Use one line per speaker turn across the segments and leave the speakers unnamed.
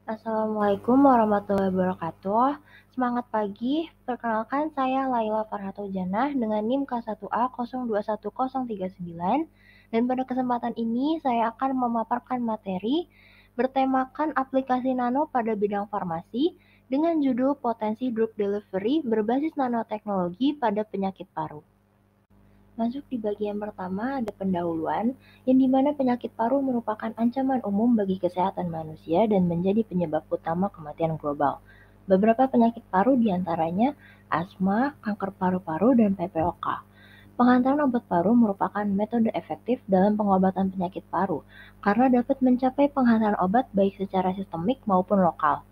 Assalamualaikum warahmatullahi wabarakatuh. Semangat pagi, perkenalkan saya Laila Farhatujannah dengan NIM K1A 021039 dan pada kesempatan ini saya akan memaparkan materi bertemakan aplikasi nano pada bidang farmasi dengan judul Potensi Drug Delivery berbasis nanoteknologi pada penyakit paru. Masuk di bagian pertama ada pendahuluan, yang dimana penyakit paru merupakan ancaman umum bagi kesehatan manusia dan menjadi penyebab utama kematian global. Beberapa penyakit paru diantaranya asma, kanker paru-paru, dan PPOK. Penghantaran obat paru merupakan metode efektif dalam pengobatan penyakit paru karena dapat mencapai penghantaran obat baik secara sistemik maupun lokal.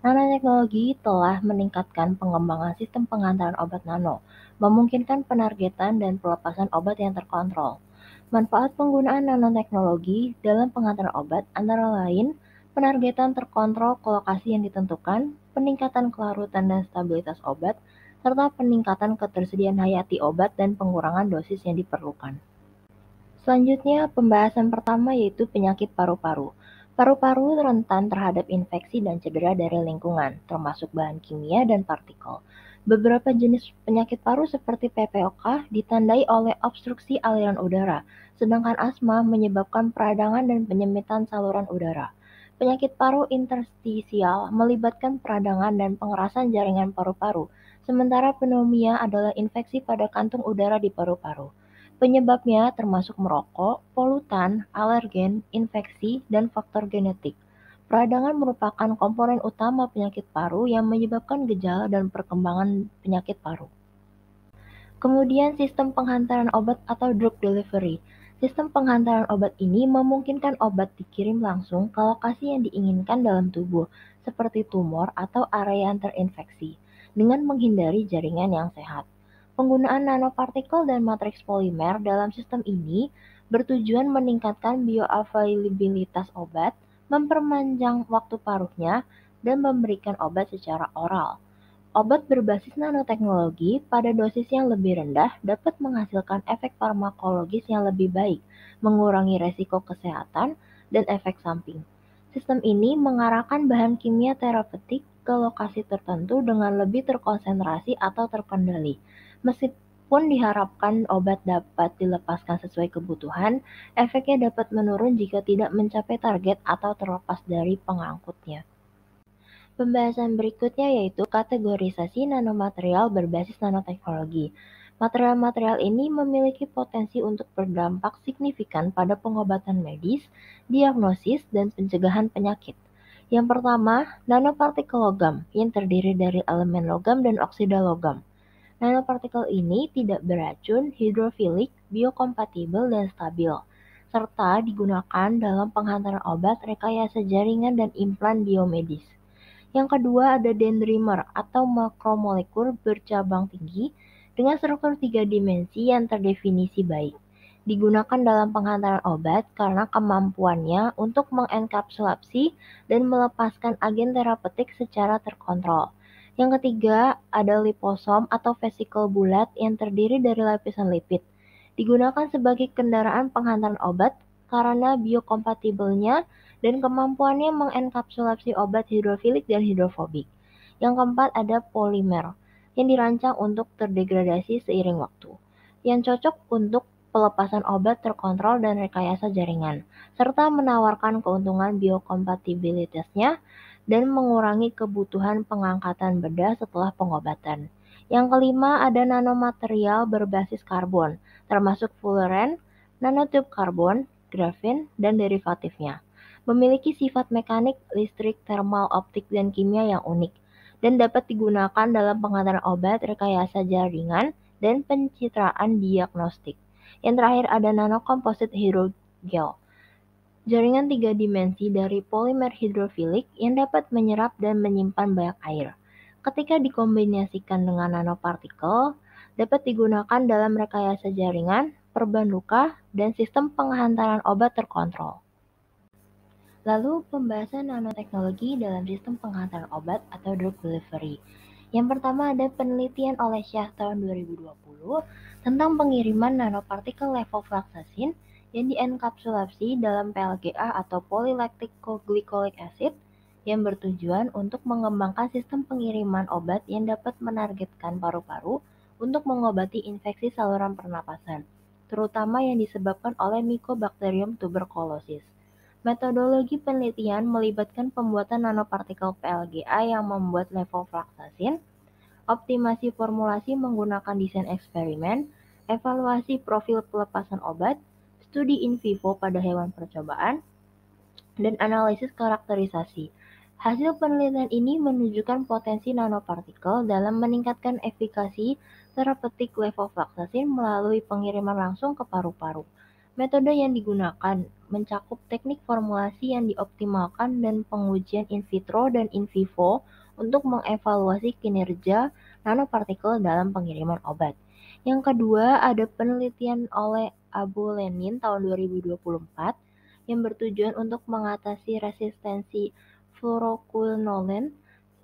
Nanoteknologi telah meningkatkan pengembangan sistem penghantaran obat nano, memungkinkan penargetan dan pelepasan obat yang terkontrol. Manfaat penggunaan nanoteknologi dalam penghantaran obat antara lain penargetan terkontrol ke lokasi yang ditentukan, peningkatan kelarutan dan stabilitas obat, serta peningkatan ketersediaan hayati obat dan pengurangan dosis yang diperlukan. Selanjutnya, pembahasan pertama yaitu penyakit paru-paru. Paru-paru rentan terhadap infeksi dan cedera dari lingkungan, termasuk bahan kimia dan partikel. Beberapa jenis penyakit paru seperti PPOK ditandai oleh obstruksi aliran udara, sedangkan asma menyebabkan peradangan dan penyempitan saluran udara. Penyakit paru interstisial melibatkan peradangan dan pengerasan jaringan paru-paru, sementara pneumonia adalah infeksi pada kantung udara di paru-paru. Penyebabnya termasuk merokok, polutan, alergen, infeksi, dan faktor genetik. Peradangan merupakan komponen utama penyakit paru yang menyebabkan gejala dan perkembangan penyakit paru. Kemudian sistem penghantaran obat atau drug delivery. Sistem penghantaran obat ini memungkinkan obat dikirim langsung ke lokasi yang diinginkan dalam tubuh, seperti tumor atau area yang terinfeksi, dengan menghindari jaringan yang sehat. Penggunaan nanopartikel dan matriks polimer dalam sistem ini bertujuan meningkatkan bioavailabilitas obat, memperpanjang waktu paruhnya, dan memberikan obat secara oral. Obat berbasis nanoteknologi pada dosis yang lebih rendah dapat menghasilkan efek farmakologis yang lebih baik, mengurangi resiko kesehatan, dan efek samping. Sistem ini mengarahkan bahan kimia terapeutik ke lokasi tertentu dengan lebih terkonsentrasi atau terkendali. Meskipun diharapkan obat dapat dilepaskan sesuai kebutuhan, efeknya dapat menurun jika tidak mencapai target atau terlepas dari pengangkutnya. Pembahasan berikutnya yaitu kategorisasi nanomaterial berbasis nanoteknologi. Material-material ini memiliki potensi untuk berdampak signifikan pada pengobatan medis, diagnosis, dan pencegahan penyakit. Yang pertama, nanopartikel logam yang terdiri dari elemen logam dan oksida logam. Nanopartikel ini tidak beracun, hidrofilik, biokompatibel, dan stabil, serta digunakan dalam penghantaran obat, rekayasa jaringan, dan implan biomedis. Yang kedua ada dendrimer atau makromolekul bercabang tinggi dengan struktur tiga dimensi yang terdefinisi baik. Digunakan dalam penghantaran obat karena kemampuannya untuk mengenkapsulasi dan melepaskan agen terapeutik secara terkontrol. Yang ketiga ada liposom atau vesikel bulat yang terdiri dari lapisan lipid. Digunakan sebagai kendaraan penghantaran obat karena biokompatibelnya dan kemampuannya mengenkapsulasi obat hidrofilik dan hidrofobik. Yang keempat ada polimer yang dirancang untuk terdegradasi seiring waktu, yang cocok untuk pelepasan obat terkontrol dan rekayasa jaringan, serta menawarkan keuntungan biokompatibilitasnya dan mengurangi kebutuhan pengangkatan bedah setelah pengobatan. Yang kelima ada nanomaterial berbasis karbon, termasuk furan, nanotube karbon, grafin, dan derivatifnya. Memiliki sifat mekanik, listrik, termal, optik, dan kimia yang unik, dan dapat digunakan dalam penghantaran obat, rekayasa jaringan, dan pencitraan diagnostik. Yang terakhir ada nanokomposit hidrogel, jaringan tiga dimensi dari polimer hidrofilik yang dapat menyerap dan menyimpan banyak air. Ketika dikombinasikan dengan nanopartikel, dapat digunakan dalam rekayasa jaringan, perban luka, dan sistem penghantaran obat terkontrol. Lalu pembahasan nanoteknologi dalam sistem penghantaran obat atau drug delivery. Yang pertama ada penelitian oleh Shah tahun 2020 tentang pengiriman nanopartikel levofloxacin yang dienkapsulasi dalam PLGA atau polylactic glycolic acid yang bertujuan untuk mengembangkan sistem pengiriman obat yang dapat menargetkan paru-paru untuk mengobati infeksi saluran pernapasan, terutama yang disebabkan oleh Mycobacterium tuberculosis. Metodologi penelitian melibatkan pembuatan nanopartikel PLGA yang membuat levofloxacin, optimasi formulasi menggunakan desain eksperimen, evaluasi profil pelepasan obat, studi in vivo pada hewan percobaan, dan analisis karakterisasi. Hasil penelitian ini menunjukkan potensi nanopartikel dalam meningkatkan efikasi terapeutik levofloxacin melalui pengiriman langsung ke paru-paru. Metode yang digunakan mencakup teknik formulasi yang dioptimalkan dan pengujian in vitro dan in vivo untuk mengevaluasi kinerja nanopartikel dalam pengiriman obat. Yang kedua, ada penelitian oleh Abu Lenin tahun 2024 yang bertujuan untuk mengatasi resistensi fluoroquinolone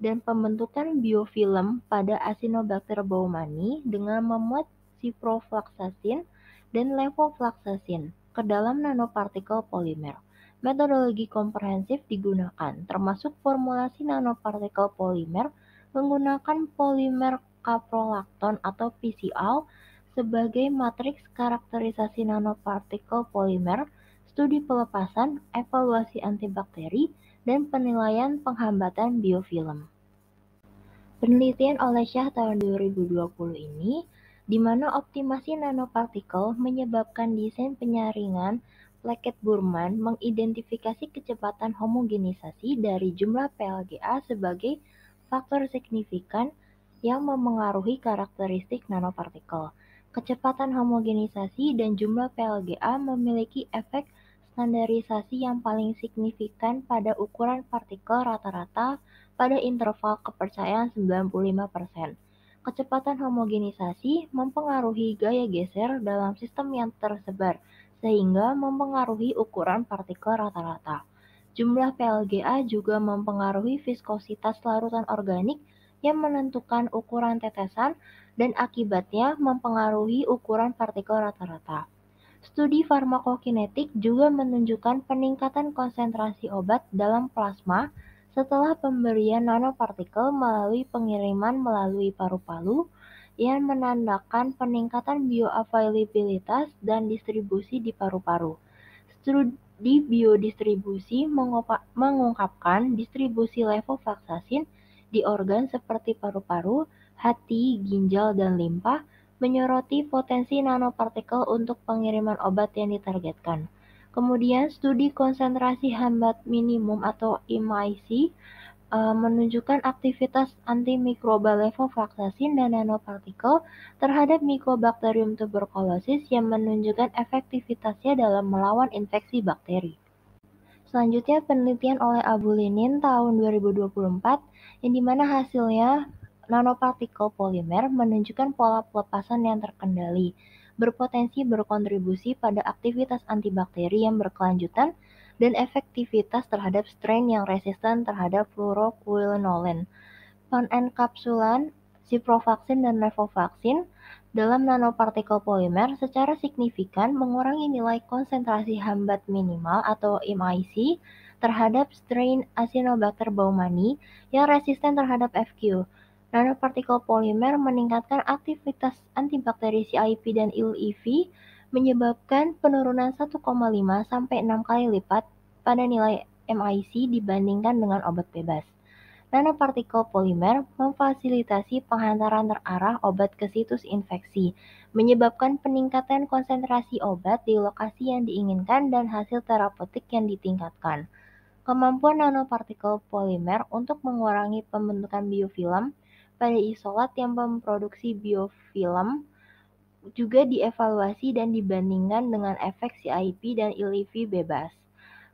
dan pembentukan biofilm pada Acinetobacter baumannii dengan memuat ciprofloxacin dan levofloxacin ke dalam nanopartikel polimer. Metodologi komprehensif digunakan, termasuk formulasi nanopartikel polimer menggunakan polimer caprolactone atau PCL sebagai matriks karakterisasi nanopartikel polimer, studi pelepasan, evaluasi antibakteri, dan penilaian penghambatan biofilm. Penelitian oleh Shah tahun 2020 ini, di mana optimasi nanopartikel menyebabkan desain penyaringan plaket Burman mengidentifikasi kecepatan homogenisasi dari jumlah PLGA sebagai faktor signifikan yang memengaruhi karakteristik nanopartikel. Kecepatan homogenisasi dan jumlah PLGA memiliki efek standarisasi yang paling signifikan pada ukuran partikel rata-rata pada interval kepercayaan 95%. Kecepatan homogenisasi mempengaruhi gaya geser dalam sistem yang tersebar, sehingga mempengaruhi ukuran partikel rata-rata. Jumlah PLGA juga mempengaruhi viskositas larutan organik yang menentukan ukuran tetesan dan akibatnya mempengaruhi ukuran partikel rata-rata. Studi farmakokinetik juga menunjukkan peningkatan konsentrasi obat dalam plasma setelah pemberian nanopartikel melalui pengiriman melalui paru-paru yang menandakan peningkatan bioavailabilitas dan distribusi di paru-paru. Studi biodistribusi mengungkapkan distribusi levofloxacin di organ seperti paru-paru, hati, ginjal, dan limpa, menyoroti potensi nanopartikel untuk pengiriman obat yang ditargetkan. Kemudian, studi konsentrasi hambat minimum atau MIC menunjukkan aktivitas antimikrobal levofloxacin dan nanopartikel terhadap Mycobacterium tuberculosis yang menunjukkan efektivitasnya dalam melawan infeksi bakteri. Selanjutnya penelitian oleh Abu Lenin tahun 2024 yang dimana hasilnya nanopartikel polimer menunjukkan pola pelepasan yang terkendali, berpotensi berkontribusi pada aktivitas antibakteri yang berkelanjutan dan efektivitas terhadap strain yang resisten terhadap fluoroquinolone. Pengenkapsulan ciprofloxacin dan levofloxacin dalam nanopartikel polimer secara signifikan mengurangi nilai konsentrasi hambat minimal atau MIC terhadap strain Acinetobacter baumannii yang resisten terhadap FQ. Nanopartikel polimer meningkatkan aktivitas antibakteri CIP dan ILIV menyebabkan penurunan 1,5 sampai 6 kali lipat pada nilai MIC dibandingkan dengan obat bebas. Nanopartikel polimer memfasilitasi penghantaran terarah obat ke situs infeksi, menyebabkan peningkatan konsentrasi obat di lokasi yang diinginkan dan hasil terapeutik yang ditingkatkan. Kemampuan nanopartikel polimer untuk mengurangi pembentukan biofilm pada isolat yang memproduksi biofilm juga dievaluasi dan dibandingkan dengan efek CIP dan ILIV bebas.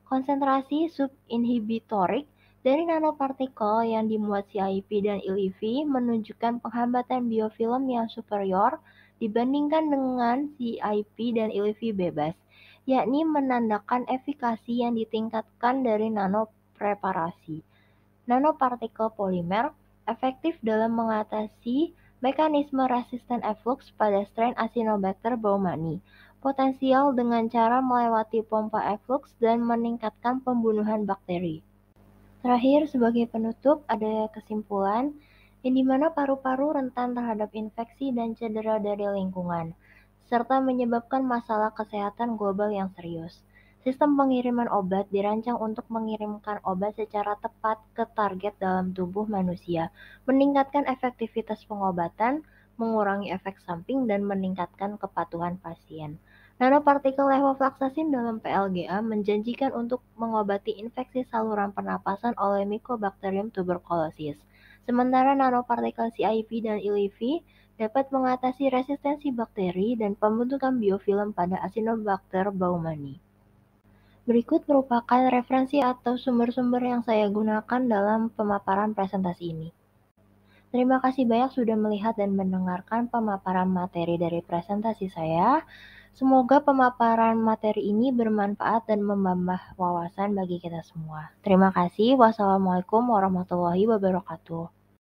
Konsentrasi subinhibitorik dari nanopartikel yang dimuat CIP dan ILIV menunjukkan penghambatan biofilm yang superior dibandingkan dengan CIP dan ILIV bebas, yakni menandakan efikasi yang ditingkatkan dari nanopreparasi. Nanopartikel polimer efektif dalam mengatasi mekanisme resisten efflux pada strain Acinetobacter baumannii, potensial dengan cara melewati pompa efflux dan meningkatkan pembunuhan bakteri. Terakhir, sebagai penutup, ada kesimpulan yang dimana paru-paru rentan terhadap infeksi dan cedera dari lingkungan, serta menyebabkan masalah kesehatan global yang serius. Sistem pengiriman obat dirancang untuk mengirimkan obat secara tepat ke target dalam tubuh manusia, meningkatkan efektivitas pengobatan, mengurangi efek samping, dan meningkatkan kepatuhan pasien. Nanopartikel levofloxacin dalam PLGA menjanjikan untuk mengobati infeksi saluran pernapasan oleh Mycobacterium tuberculosis, sementara nanopartikel CIV dan ILIV dapat mengatasi resistensi bakteri dan pembentukan biofilm pada Acinetobacter baumannii. Berikut merupakan referensi atau sumber-sumber yang saya gunakan dalam pemaparan presentasi ini. Terima kasih banyak sudah melihat dan mendengarkan pemaparan materi dari presentasi saya. Semoga pemaparan materi ini bermanfaat dan menambah wawasan bagi kita semua. Terima kasih. Wassalamualaikum warahmatullahi wabarakatuh.